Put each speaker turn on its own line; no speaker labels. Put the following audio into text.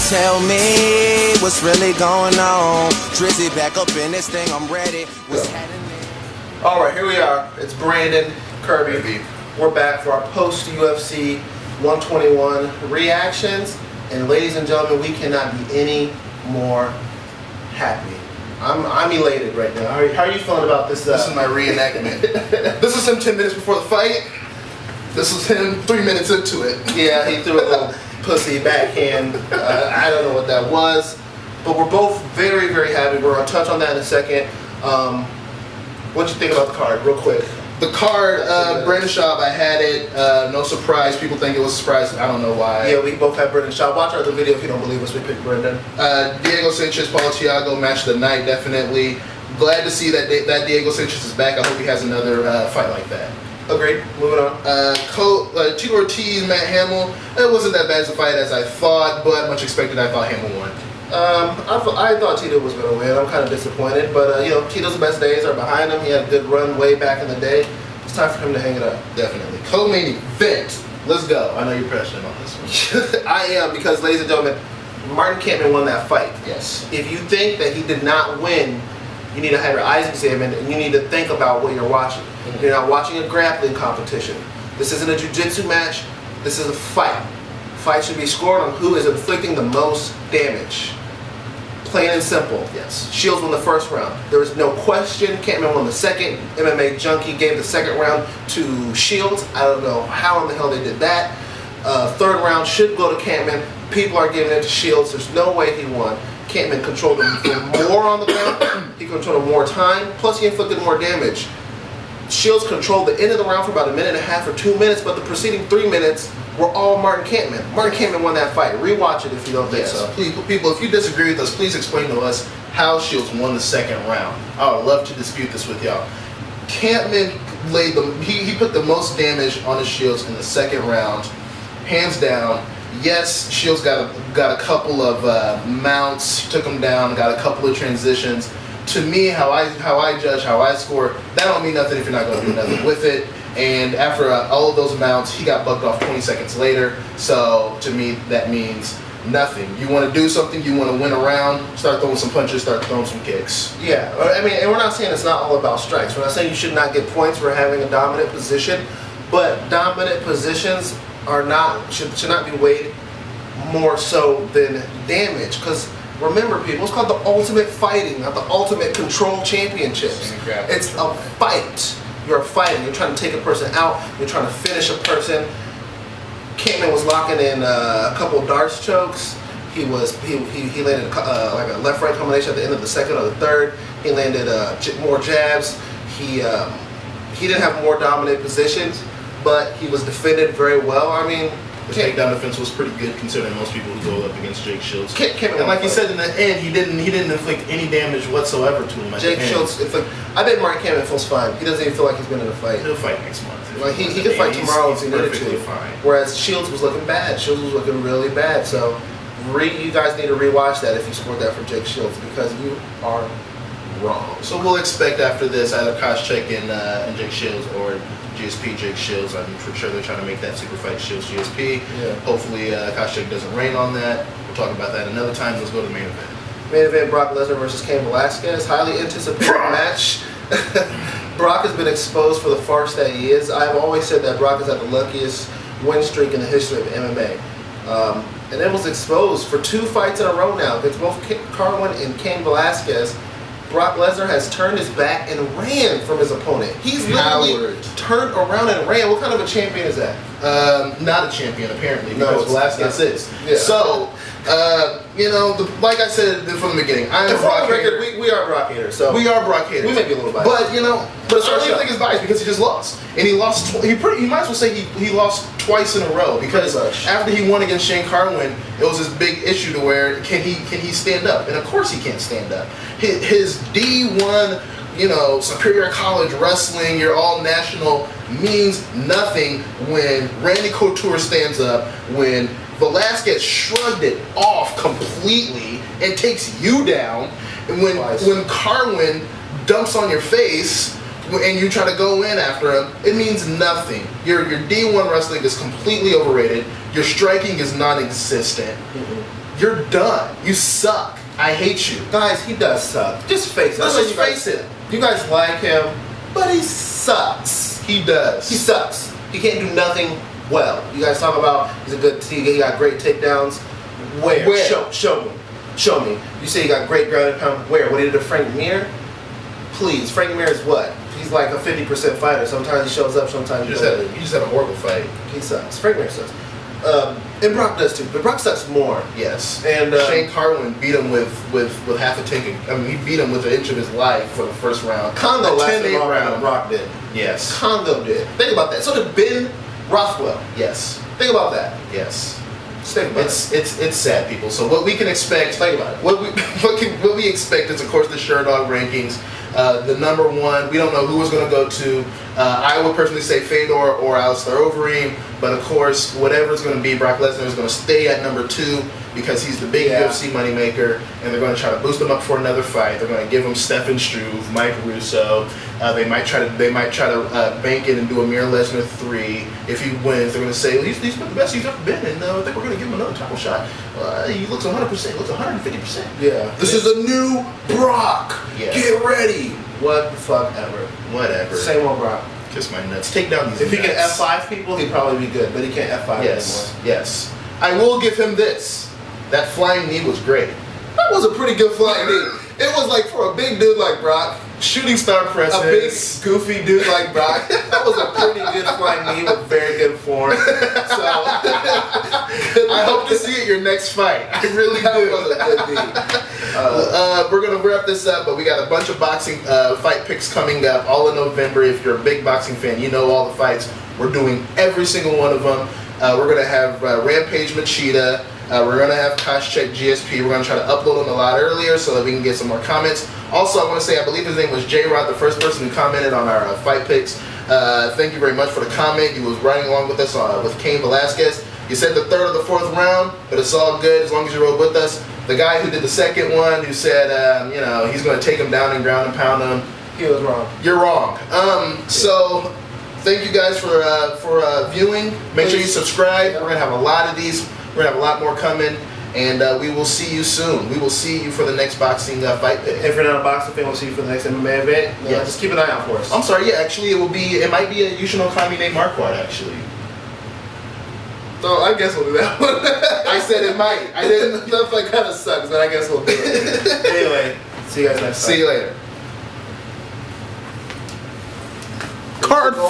tell me what's really going on. Drizzy back up in this thing, I'm ready. What's happening?
Alright, here we are. It's Brandon, Kirby. We're back for our post-UFC 121 reactions. And ladies and gentlemen, we cannot be any more happy. I'm elated right now. How are you feeling about this?
This is my reenactment. This is him 10 minutes before the fight. This is him 3 minutes into it.
Yeah, he threw a little pussy backhand. I don't know what that was. But we're both very, very happy. We're going to touch on that in a second. What'd you think about the card, real quick?
The card, Brendan Schaub, I had it. No surprise. People think it was a surprise. I don't know why.
Yeah, we both had Brendan Schaub. Watch our other video if you don't believe us. We picked Brendan.
Diego Sanchez, Paulo Thiago, match of the night, definitely. Glad to see that Diego Sanchez is back. I hope he has another fight like that.
Agreed. Moving on.
Tito Ortiz, Matt Hamill. It wasn't that bad as a fight as I thought, but much expected. I thought Hamill won.
I thought Tito was going to win. I'm kind of disappointed, but you know, Tito's best days are behind him. He had a good run way back in the day. It's time for him to hang it up.
Definitely. Co-main event. Let's go. I know you're passionate on this one.
I am, because, ladies and gentlemen, Martin Kampmann won that fight.
Yes.
If you think that he did not win, you need to have your eyes examined, and you need to think about what you're watching. Mm-hmm. You're not watching a grappling competition. This isn't a jiu-jitsu match. This is a fight. Fight should be scored on who is inflicting the most damage. Plain and simple.
Yes.
Shields won the first round. There is no question. Kampmann won the second. MMA Junkie gave the second round to Shields. I don't know how in the hell they did that. Third round should go to Kampmann. People are giving it to Shields. There's no way he won. Kampmann controlled him for more on the ground. He controlled him more time. Plus, he inflicted more damage. Shields controlled the end of the round for about a minute and a half or 2 minutes, but the preceding 3 minutes were all Martin Kampmann. Martin Kampmann won that fight. Rewatch it if you don't think so.
Please, people, if you disagree with us, please explain to us how Shields won the second round. I would love to dispute this with y'all. Kampmann laid he put the most damage on his Shields in the second round, hands down. Yes, Shields got a couple of mounts, took him down, got a couple of transitions. To me, how I judge, how I score, that don't mean nothing if you're not going to do nothing with it. And after all of those mounts, he got bucked off 20 seconds later. So to me, that means nothing. You want to do something, you want to win a round, start throwing some punches, start throwing some kicks.
Yeah, I mean, and we're not saying it's not all about strikes. We're not saying you should not get points for having a dominant position, but dominant positions are not should not be weighed more so than damage. Because remember, people, it's called the ultimate fighting, not the ultimate control championships. It's a fight. You're fighting. You're trying to take a person out. You're trying to finish a person. Kampmann was locking in a couple darts chokes. He landed like a left-right combination at the end of the second or the third. He landed more jabs. He didn't have more dominant positions, but he was defended very well. I mean,
his takedown defense was pretty good considering most people who go up against Jake Shields.
And
like you said in the end, he didn't inflict any damage whatsoever to him.
Jake Shields, I bet Martin Kampmann feels fine. He doesn't even feel like he's been in a fight.
He'll fight next month.
Like he could fight tomorrow if he needed to.
Fine.
Whereas Shields was looking bad. Shields was looking really bad. So you guys need to rewatch that if you scored that for Jake Shields, because you are wrong.
So we'll expect after this either Koscheck and Jake Shields or GSP Jake Shields. I'm for sure they're trying to make that super fight Shields GSP. Yeah. Hopefully Koscheck doesn't rain on that. We'll talk about that another time. Let's go to the main event.
Main event: Brock Lesnar versus Cain Velasquez. Highly anticipated match. Brock has been exposed for the farce that he is. I've always said that Brock has had the luckiest win streak in the history of MMA. And it was exposed for 2 fights in a row now against both Carwin and Cain Velasquez. Brock Lesnar has turned his back and ran from his opponent. He's literally turned around and ran. What kind of a champion is that?
Not a champion, apparently, because Velasquez is.
Yeah.
So, you know, like I said from the beginning, I'm a Brock hater.
We are Brock haters. So
we are Brock haters.
We may be a little biased.
But, you know, I don't even think it's biased because he just lost. And he lost, he might as well say he lost twice in a row, because after he won against Shane Carwin, it was this big issue to where can he stand up? And of course he can't stand up. His D1, you know, Superior College Wrestling, your all national means nothing when Randy Couture stands up, when Velasquez shrugged it off completely and takes you down, and when Carwin dumps on your face and you try to go in after him, it means nothing. Your D1 wrestling is completely overrated. Your striking is non-existent. You're done. You suck. I hate you.
Guys, he does suck. Just face it.
Let's just face it.
You guys like him, but he sucks.
He does.
He sucks. He can't do nothing well. You guys talk about he's a good he got great takedowns. Where? Show me. Show me. You say he got great ground and pound. Where? What he did to Frank Mir? Please. Frank Mir is what? He's like a 50% fighter. Sometimes he shows up, sometimes he doesn't.
He just had a horrible fight.
He sucks. Frank Mir sucks. And Brock does too, but Brock sucks more.
Yes.
And
Shane Carwin beat him with half a tank. I mean, he beat him with an inch of his life for the first round.
Congo lasted longer than Brock did.
Yes.
Congo did. Think about that. So did Ben Rothwell.
Yes.
Think about that.
Yes.
Just think about
it. It's sad, people. So what we can expect?
Think about it.
What we expect is, of course, the Sherdog rankings. The number one, we don't know who it's going to go to. I would personally say Fedor or Alistair Overeem, but of course, whatever it's going to be, Brock Lesnar is going to stay at number 2 because he's the big UFC moneymaker, and they're going to try to boost him up for another fight. They're going to give him Stefan Struve, Mike Russo. They might try to bank it and do a Mir Lesnar 3. If he wins, they're going to say, well, he's been the best he's ever been, and I think we're going to give him another title shot. He looks 100%, looks 150%.
Yeah.
This is a new Brock.
Yeah.
Get ready.
What the fuck ever.
Whatever.
Same old Brock.
Kiss my nuts. Take down these
If he can
nuts.
F5 people, he'd probably be good, but he can't F5
Yes.
anymore.
Yes. I will give him this. That flying knee was great.
That was a pretty good flying knee. It was like for a big dude like Brock,
Shooting star presses.
a big goofy dude like Brock, that was a pretty good flying knee with very good form. So
I hope to see it your next fight. I really
that
do.
was a good knee.
We're gonna wrap this up, but we got a bunch of boxing fight picks coming up all in November. If you're a big boxing fan, you know all the fights. We're doing every single one of them. We're gonna have Rampage Machida. We're gonna have Koscheck GSP. We're gonna try to upload them a lot earlier so that we can get some more comments. Also, I want to say I believe his name was J-Rod, the first person who commented on our fight picks. Thank you very much for the comment. He was riding along with us with Cain Velasquez. You said the 3rd or the 4th round, but it's all good as long as you rode with us. The guy who did the second one, who said, he's going to take him down and ground and pound him.
He was wrong.
You're wrong. So thank you guys for viewing. Make sure you subscribe. We're going to have a lot of these. We're going to have a lot more coming. And we will see you soon. We will see you for the next boxing fight pick.
If you're not a boxing fan, we'll see you for the next MMA event.
Yeah.
Just keep an eye out for us.
I'm sorry, yeah, actually it might be a Yushin Okami named Marquardt, actually.
So I guess we'll do that one.
I said it might. I didn't.
That fight kind of sucks, but I guess we'll do it. Anyway, see you guys next time.
See you later.
Card full.